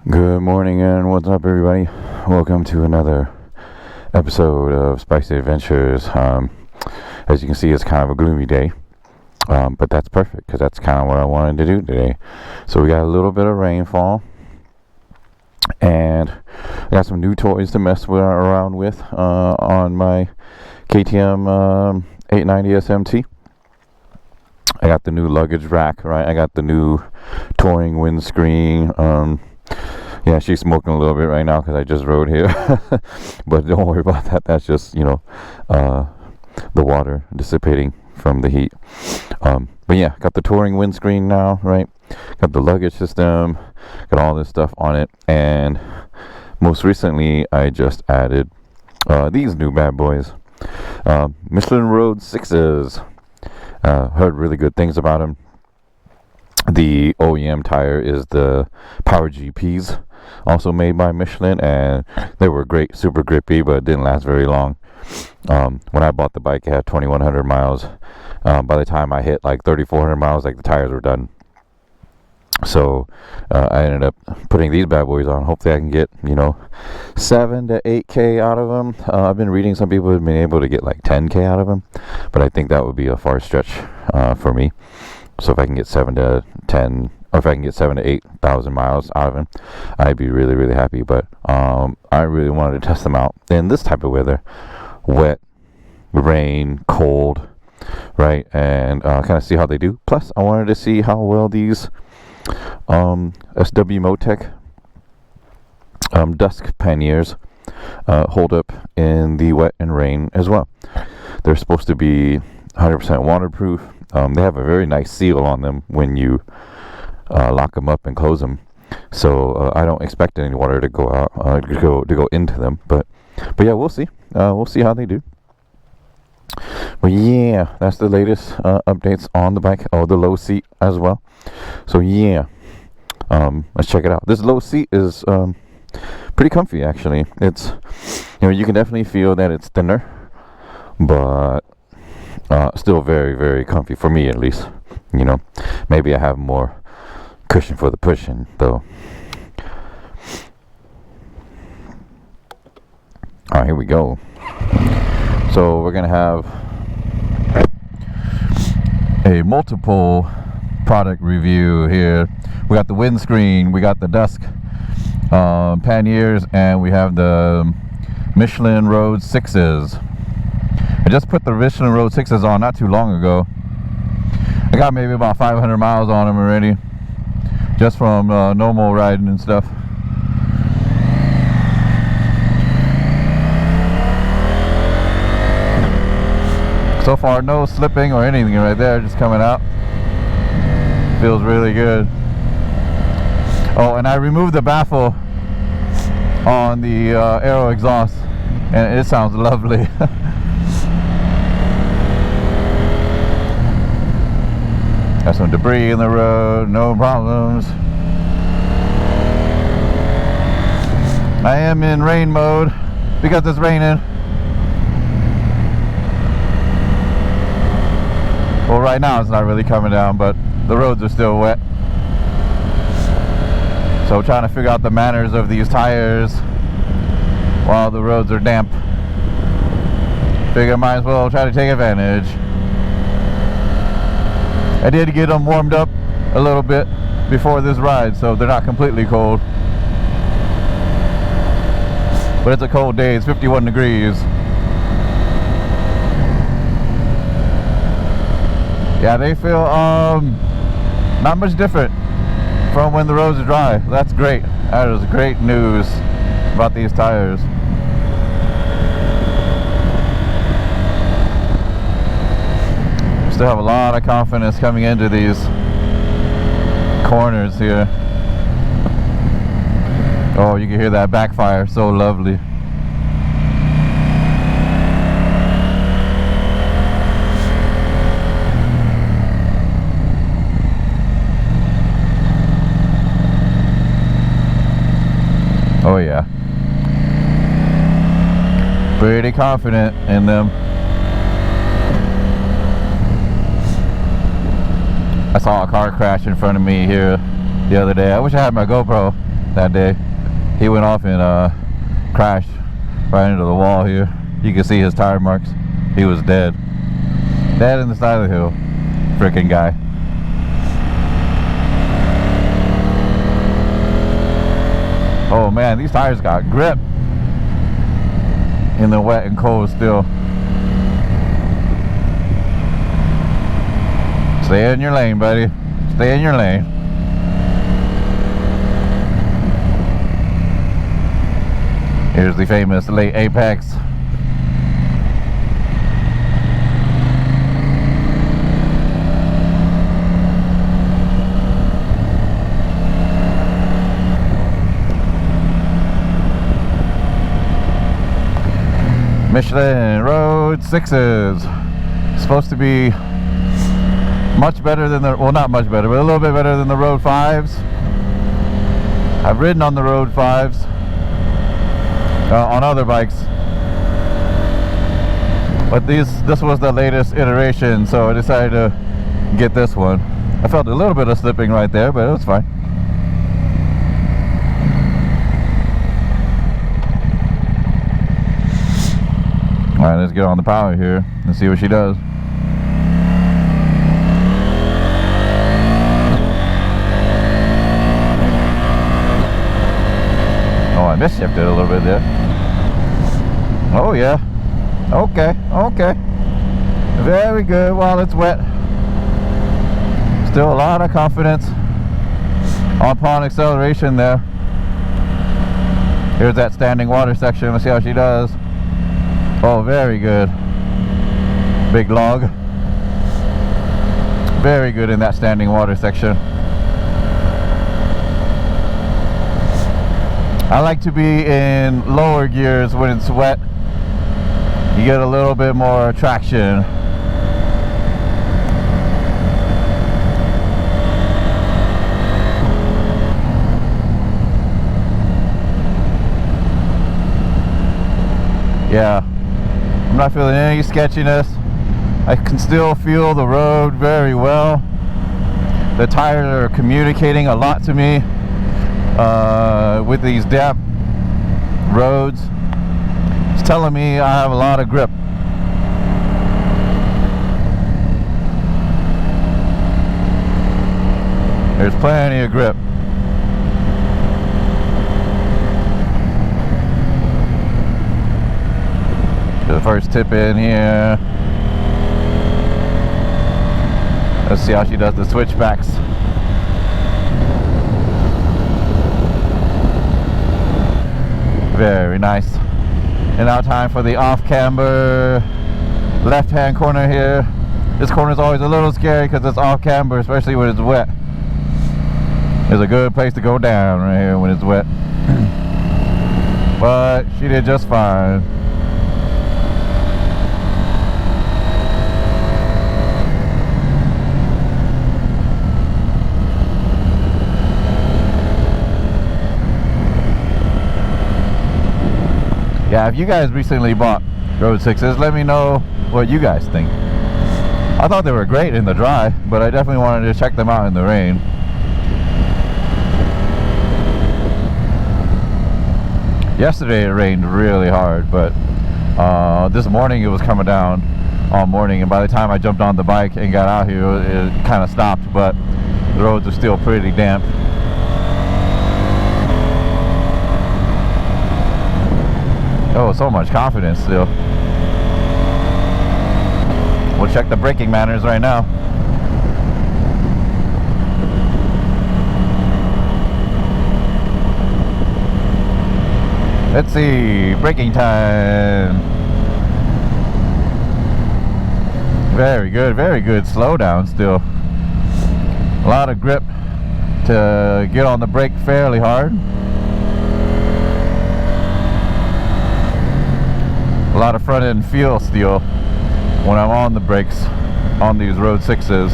Good morning and what's up, everybody? Welcome to another episode of Spicy Adventures. As you can see, it's kind of a gloomy day, but that's perfect because that's kind of what I wanted to do today. So we got a little bit of rainfall, and I got some new toys to mess around with on my KTM 890 SMT. I got the new luggage rack, right? I got the new touring windscreen. Yeah, she's smoking a little bit right now because I just rode here. But don't worry about that. That's just, the water dissipating from the heat. But yeah, got the touring windscreen now, right? Got the luggage system. Got all this stuff on it. And most recently, I just added these new bad boys. Michelin Road 6s. Heard really good things about them. The OEM tire is the Power GPs, also made by Michelin, and they were great, super grippy, but it didn't last very long. When I bought the bike, it had 2,100 miles. By the time I hit like 3,400 miles, like the tires were done. So I ended up putting these bad boys on. Hopefully I can get 7 to 8K out of them. I've been reading some people have been able to get like 10K out of them, but I think that would be a far stretch for me. So if I can get 7 to 10, or if I can get 7 to 8,000 miles out of him, I'd be really, really happy. But I really wanted to test them out in this type of weather: wet, rain, cold, right? And kind of see how they do. Plus, I wanted to see how well these SW Motec dusk panniers hold up in the wet and rain as well. They're supposed to be 100% waterproof. They have a very nice seal on them when you lock them up and close them. So I don't expect any water to go out, to go into them. But yeah, we'll see. We'll see how they do. But yeah, that's the latest updates on the bike. Oh, the low seat as well. So yeah, let's check it out. This low seat is pretty comfy, actually. It's you can definitely feel that it's thinner, but still very, very comfy for me, at least. Maybe I have more cushion for the pushing, though. All right, here we go. So we're gonna have a multiple product review here. We got the windscreen, we got the dusk panniers, and we have the Michelin Road 6s. I just put the Michelin Road 6s on not too long ago. I got maybe about 500 miles on them already, just from normal riding and stuff. So far, no slipping or anything right there, just coming out. Feels really good. Oh, and I removed the baffle on the aero exhaust, and it sounds lovely. Got some debris in the road, no problems. I am in rain mode because it's raining. Well, right now it's not really coming down, but the roads are still wet. So trying to figure out the manners of these tires while the roads are damp. Figure I might as well try to take advantage. I did get them warmed up a little bit before this ride, so they're not completely cold. But it's a cold day, it's 51 degrees. Yeah, they feel not much different from when the roads are dry. That's great. That is great news about these tires. Still have a lot of confidence coming into these corners here. Oh, you can hear that backfire, so lovely. Oh yeah, pretty confident in them. I saw a car crash in front of me here the other day. I wish I had my GoPro. that day. He went off and crashed right into the wall here. You can see his tire marks. He was dead. Dead in the side of the hill. Freaking guy. Oh man, these tires got grip in the wet and cold still. Stay in your lane, buddy. Stay in your lane. Here's the famous late apex. Michelin Road 6s. Supposed to be much better than the, well, not much better, but a little bit better than the Road 5s. I've ridden on the Road 5s on other bikes, but this was the latest iteration, so I decided to get this one. I felt a little bit of slipping right there, but it was fine. Alright, let's get on the power here and see what she does. Oh, I misshifted a little bit there. Oh yeah. Okay, okay. Very good while it's wet. Still a lot of confidence upon acceleration there. Here's that standing water section. Let's see how she does. Oh, very good. Big log. Very good in that standing water section. I like to be in lower gears when it's wet. You get a little bit more traction. Yeah. I'm not feeling any sketchiness. I can still feel the road very well. The tires are communicating a lot to me with these damp roads. It's telling me I have a lot of grip. There's plenty of grip. The first tip in here. Let's see how she does the switchbacks. Very nice. And now time for the off camber left hand corner here. This corner is always a little scary because it's off camber, especially when it's wet. It's a good place to go down right here when it's wet. But she did just fine. Yeah, if you guys recently bought Road 6s, let me know what you guys think. I thought they were great in the dry, but I definitely wanted to check them out in the rain. Yesterday it rained really hard, but this morning it was coming down all morning, and by the time I jumped on the bike and got out here, it kind of stopped, but the roads are still pretty damp. Oh, so much confidence still. We'll check the braking manners right now. Let's see, braking time. Very good slowdown still. A lot of grip to get on the brake fairly hard. A lot of front end feel still when I'm on the brakes on these Road 6s.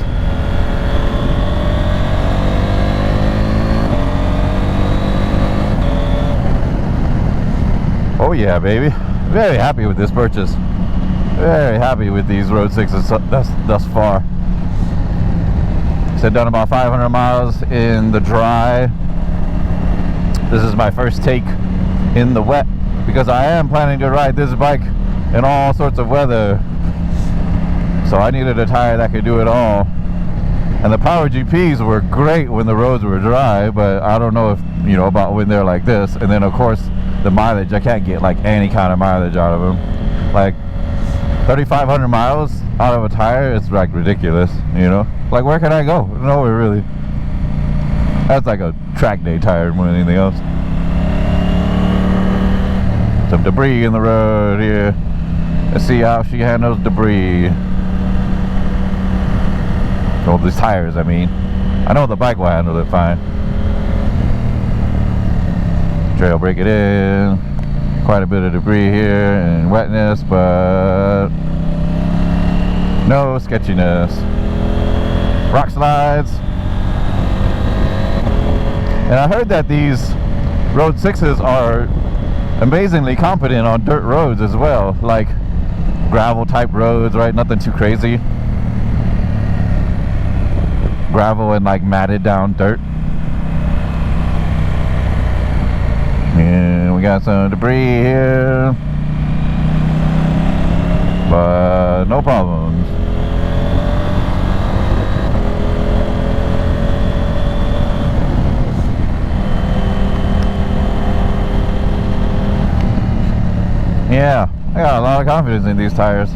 Oh yeah, baby. Very happy with this purchase. Very happy with these Road 6s thus far. So done about 500 miles in the dry. This is my first take in the wet, because I am planning to ride this bike in all sorts of weather. So I needed a tire that could do it all. And the Power GPs were great when the roads were dry, but I don't know if, you know, about when they're like this. And then of course the mileage, I can't get like any kind of mileage out of them. Like 3,500 miles out of a tire, it's like ridiculous, you know? Like, where can I go? Nowhere really. That's like a track day tire more than anything else. Some debris in the road here. Let's see how she handles debris. Oh, these tires, I mean. I know the bike will handle it fine. Trail break it in. Quite a bit of debris here and wetness, but no sketchiness. Rock slides. And I heard that these Road 6s are amazingly competent on dirt roads as well, like gravel type roads, right? Nothing too crazy. Gravel and like matted down dirt. And we got some debris here, but no problems. Yeah, I got a lot of confidence in these tires.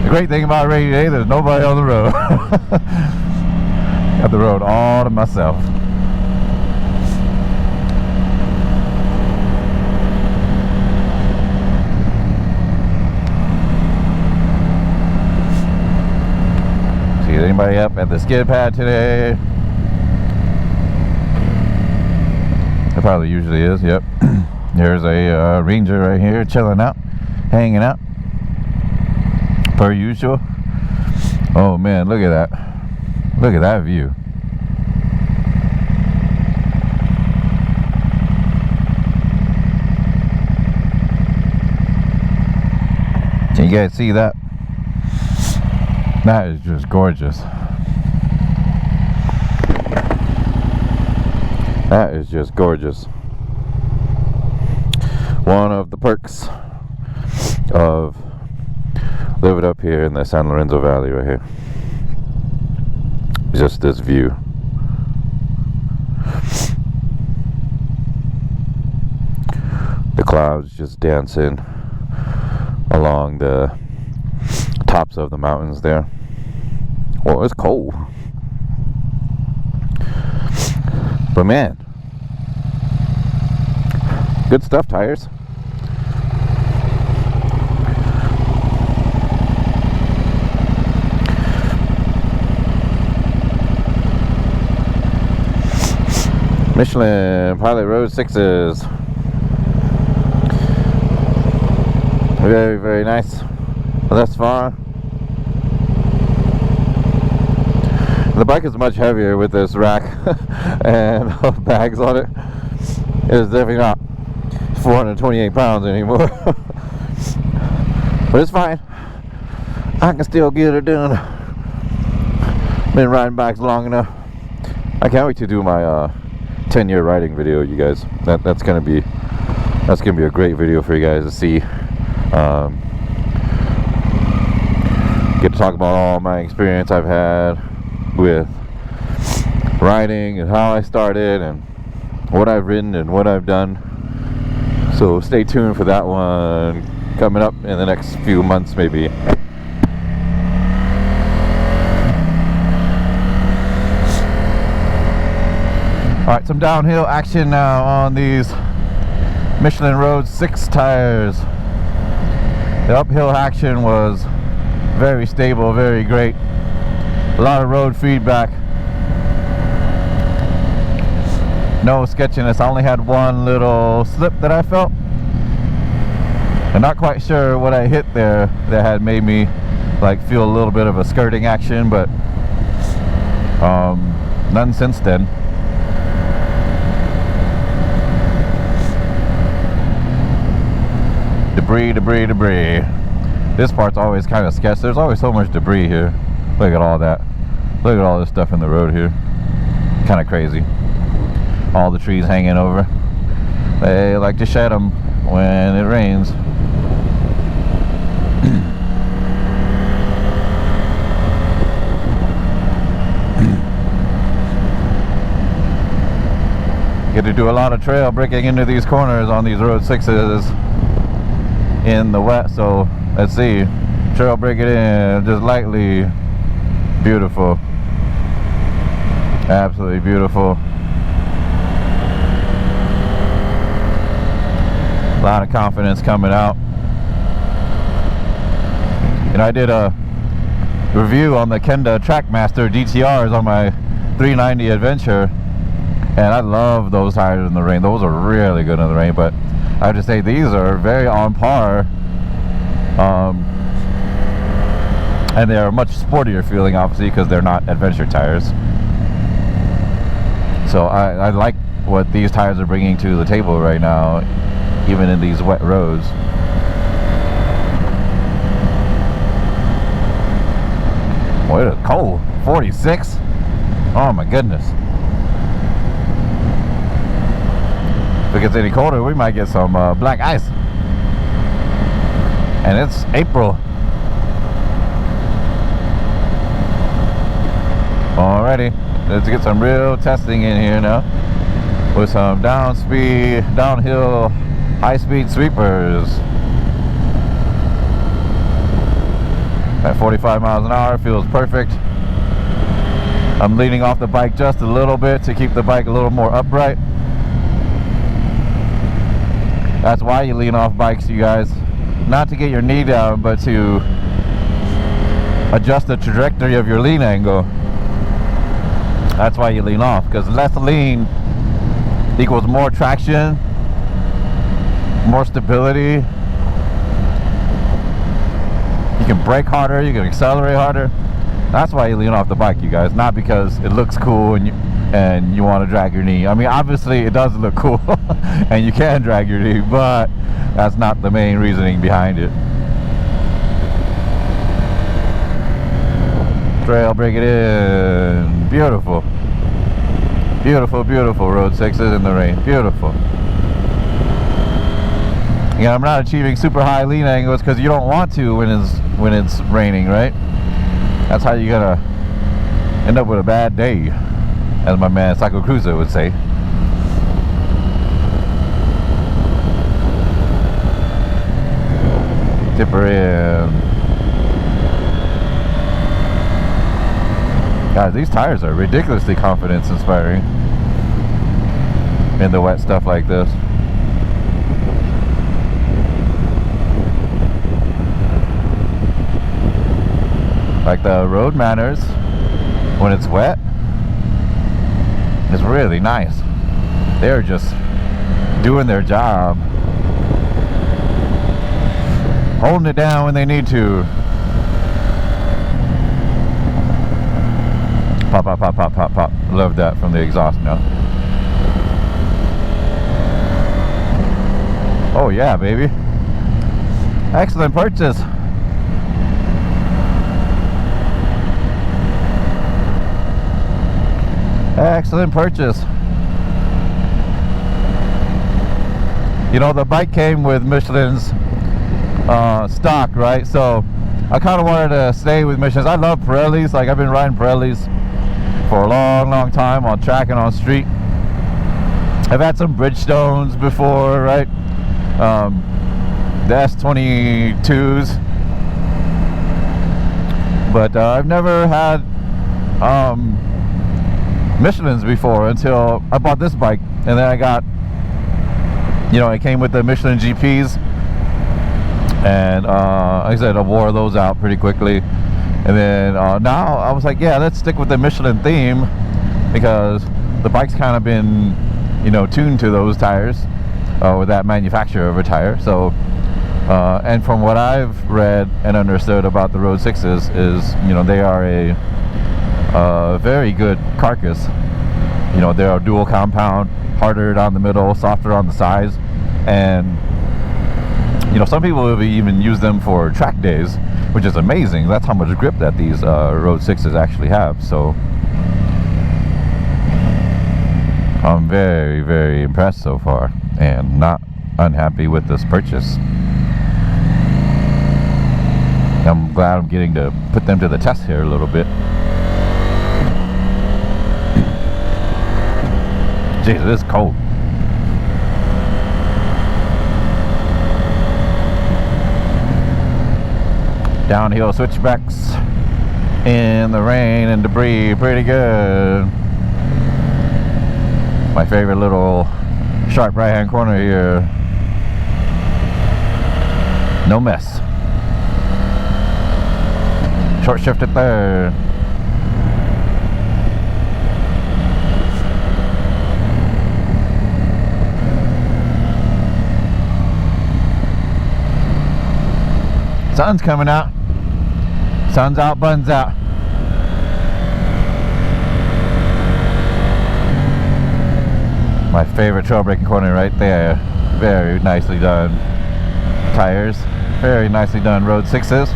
The great thing about rainy day, there's nobody on the road. Got the road all to myself. See anybody up at the skid pad today? There probably usually is, yep. There's a ranger right here chilling out, hanging out, per usual. Oh man, look at that. Look at that view. Can you guys see that? That is just gorgeous. That is just gorgeous. One of the perks of living up here in the San Lorenzo Valley right here. Just this view. The clouds just dancing along the tops of the mountains there. Well, it's cold. But man, good stuff, tires. Michelin Pilot Road 6s. Very, very nice thus far. The bike is much heavier with this rack and bags on it. It is definitely not 428 pounds anymore. But it's fine. I can still get it done. Been riding bikes long enough. I can't wait to do my 10-year riding video, you guys. That's gonna be a great video for you guys to see. Get to talk about all my experience I've had with riding and how I started and what I've ridden and what I've done. So stay tuned for that one coming up in the next few months maybe. Alright, some downhill action now on these Michelin Road 6 tires. The uphill action was very stable, very great. A lot of road feedback. No sketchiness. I only had one little slip that I felt. I'm not quite sure what I hit there that had made me like feel a little bit of a skirting action, but none since then. Debris, debris, debris. This part's always kind of sketchy. There's always so much debris here. Look at all that. Look at all this stuff in the road here. Kind of crazy. all the trees hanging over. They like to shed them when it rains. Get to do a lot of trail breaking into these corners on these Road 6s in the wet. So let's see, trail break it in just lightly. Beautiful, absolutely beautiful. A lot of confidence coming out. And I did a review on the Kenda Trackmaster DTRs on my 390 Adventure, and I love those tires in the rain. Those are really good in the rain, but I have to say these are very on par, and they're much sportier feeling, obviously, because they're not adventure tires. So I like what these tires are bringing to the table right now, even in these wet roads. Boy, it's cold. 46. Oh my goodness. If it gets any colder, we might get some black ice. And it's April. Alrighty, let's get some real testing in here now with some downhill high-speed sweepers. At 45 miles an hour, feels perfect. I'm leaning off the bike just a little bit to keep the bike a little more upright. That's why you lean off bikes, you guys. Not to get your knee down, but to adjust the trajectory of your lean angle. That's why you lean off, because less lean equals more traction, more stability. You can brake harder, you can accelerate harder. That's why you lean off the bike, you guys. Not because it looks cool and you want to drag your knee. I mean, obviously it does look cool and you can drag your knee, but that's not the main reasoning behind it. Trail, break it in. Beautiful. Beautiful, beautiful Road 6s in the rain. Beautiful. Yeah, I'm not achieving super high lean angles because you don't want to when it's raining, right? That's how you're gonna end up with a bad day, as my man Psycho Cruiser would say. Tip her in. Guys, these tires are ridiculously confidence inspiring in the wet stuff like this. Like the road manners, when it's wet, it's really nice. They're just doing their job, holding it down when they need to. Pop, pop, pop, pop, pop, pop. Love that from the exhaust now. Oh yeah, baby. Excellent purchase. Excellent purchase. You know, the bike came with Michelin's stock, right? So I kind of wanted to stay with Michelin's. I love Pirellis. Like, I've been riding Pirellis for a long time on track and on street. I've had some Bridgestones before, right? The S22s, but I've never had Michelin's before until I bought this bike. And then I got, you know, it came with the Michelin GPs, and like I said, I wore those out pretty quickly. And then now I was like, yeah, let's stick with the Michelin theme, because the bike's kind of been, you know, tuned to those tires, with that manufacturer of a tire. So and from what I've read and understood about the Road 6s is, you know, they are a very good carcass. You know, they're a dual compound, harder down the middle, softer on the sides, and you know, some people have even used them for track days, which is amazing. That's how much grip that these Road 6s actually have. So I'm very, very impressed so far, and not unhappy with this purchase. I'm glad I'm getting to put them to the test here a little bit. Jeez, it is cold. Downhill switchbacks in the rain and debris, pretty good. My favorite little sharp right hand corner here. No mess. Short shift it there. Sun's coming out. Sun's out, buns out. My favorite trail braking corner right there. Very nicely done tires. Very nicely done road 6s.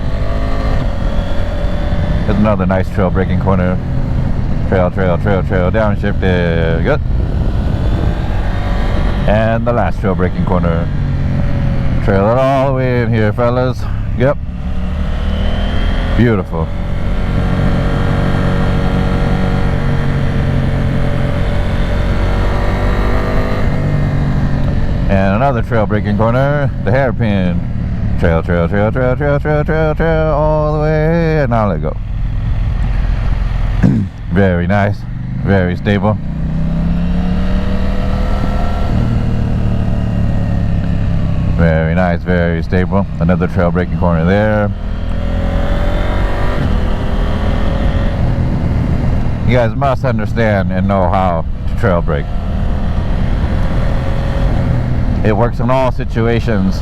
There's another nice trail braking corner. Trail, downshifted. Good. And the last trail braking corner. Trail it all the way in here, fellas. Yep. Beautiful. And another trail braking corner, the hairpin. Trail, all the way, and now let go. Very nice, very stable. Very nice, very stable. Another trail braking corner there. You guys must understand and know how to trail brake. It works in all situations,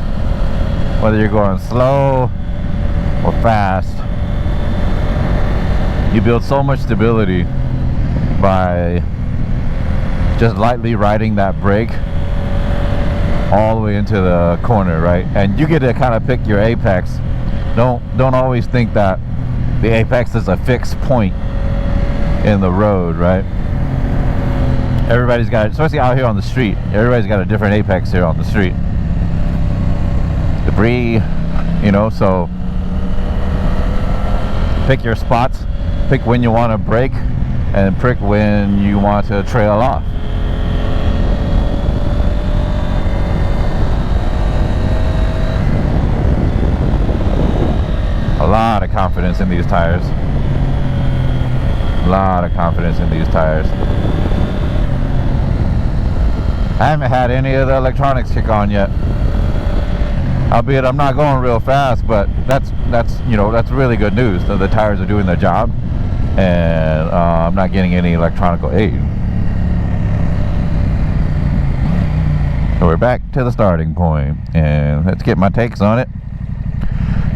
whether you're going slow or fast. You build so much stability by just lightly riding that brake all the way into the corner, right? And you get to kind of pick your apex. Don't always think that the apex is a fixed point in the road, right? Everybody's got, especially out here on the street, everybody's got a different apex here on the street. Debris, you know, so pick your spots, pick when you want to brake, and pick when you want to trail off. A lot of confidence in these tires. A lot of confidence in these tires. I haven't had any of the electronics kick on yet. Albeit I'm not going real fast, but that's you know, that's really good news. So the tires are doing their job, and I'm not getting any electronic aid. So we're back to the starting point, and let's get my takes on it.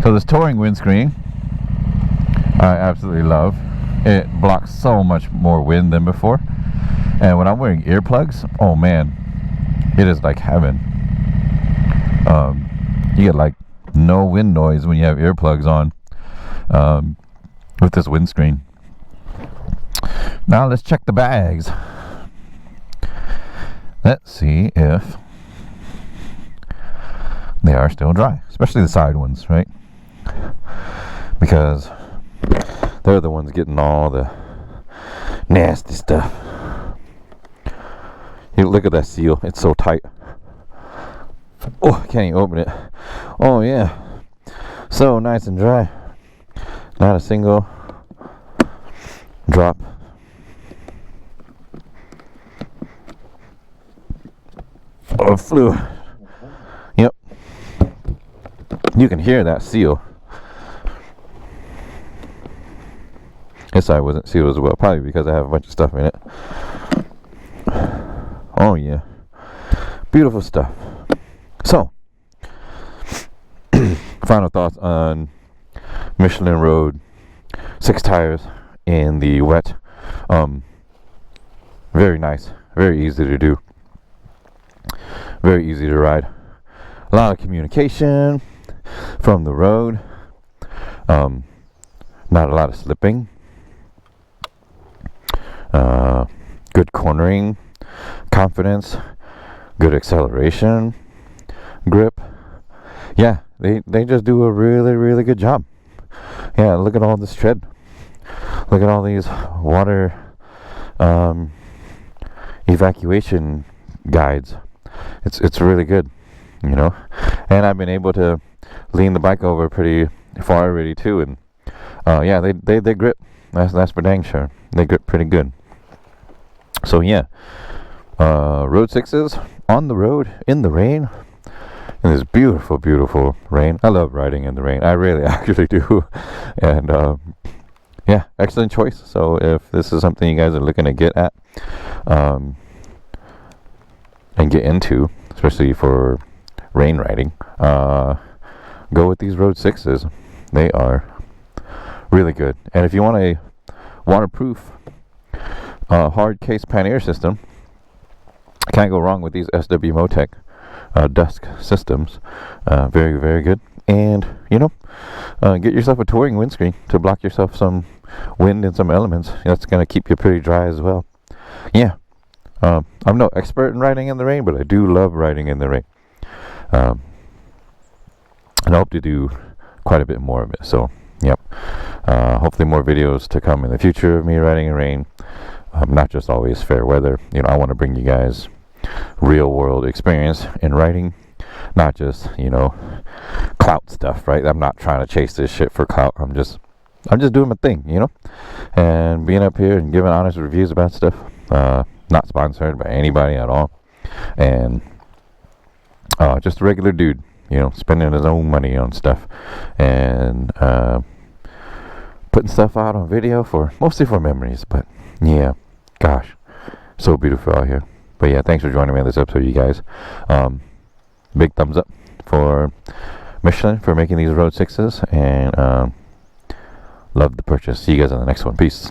So this touring windscreen, I absolutely love. It blocks so much more wind than before, and when I'm wearing earplugs, oh man, it is like heaven. You get like no wind noise when you have earplugs on with this windscreen. Now let's check the bags. Let's see if they are still dry, especially the side ones, right? Because they're the ones getting all the nasty stuff. You look at that seal, it's so tight. Oh, I can't even open it. Oh yeah, so nice and dry. Not a single drop. Oh, fluid. Yep. You can hear that seal. This side wasn't sealed as well, probably because I have a bunch of stuff in it. Oh yeah, beautiful stuff. So, final thoughts on Michelin Road 6 tires in the wet. Very nice, very easy to do, very easy to ride. A lot of communication from the road. Not a lot of slipping. Good cornering. confidence, good acceleration, grip. Yeah, they just do a really good job. Yeah, look at all this tread. Look at all these water evacuation guides. It's really good, you know. And I've been able to lean the bike over pretty far already too, and yeah, they grip. That's for dang sure. They grip pretty good. So yeah, Road 6s on the road in the rain. In this beautiful rain. I love riding in the rain. I really actually do. And yeah, excellent choice. So if this is something you guys are looking to get at and get into, especially for rain riding, go with these Road 6s. They are really good. And if you want a waterproof hard case pannier system, can't go wrong with these SW Motec Dusk systems. Very good. And you know, get yourself a touring windscreen to block yourself some wind and some elements. That's gonna keep you pretty dry as well. Yeah, I'm no expert in riding in the rain, but I do love riding in the rain, and I hope to do quite a bit more of it. So yep, hopefully more videos to come in the future of me riding in rain. Not just always fair weather. You know, I want to bring you guys real world experience in riding, not just, you know, clout stuff, right? I'm not trying to chase this shit for clout. I'm just doing my thing, you know, and being up here and giving honest reviews about stuff. Not sponsored by anybody at all, and just a regular dude, you know, spending his own money on stuff and putting stuff out on video for mostly for memories. But yeah, gosh, so beautiful out here. But yeah, thanks for joining me on this episode, you guys. Big thumbs up for Michelin for making these Road 6s, and love the purchase. See you guys on the next one. Peace.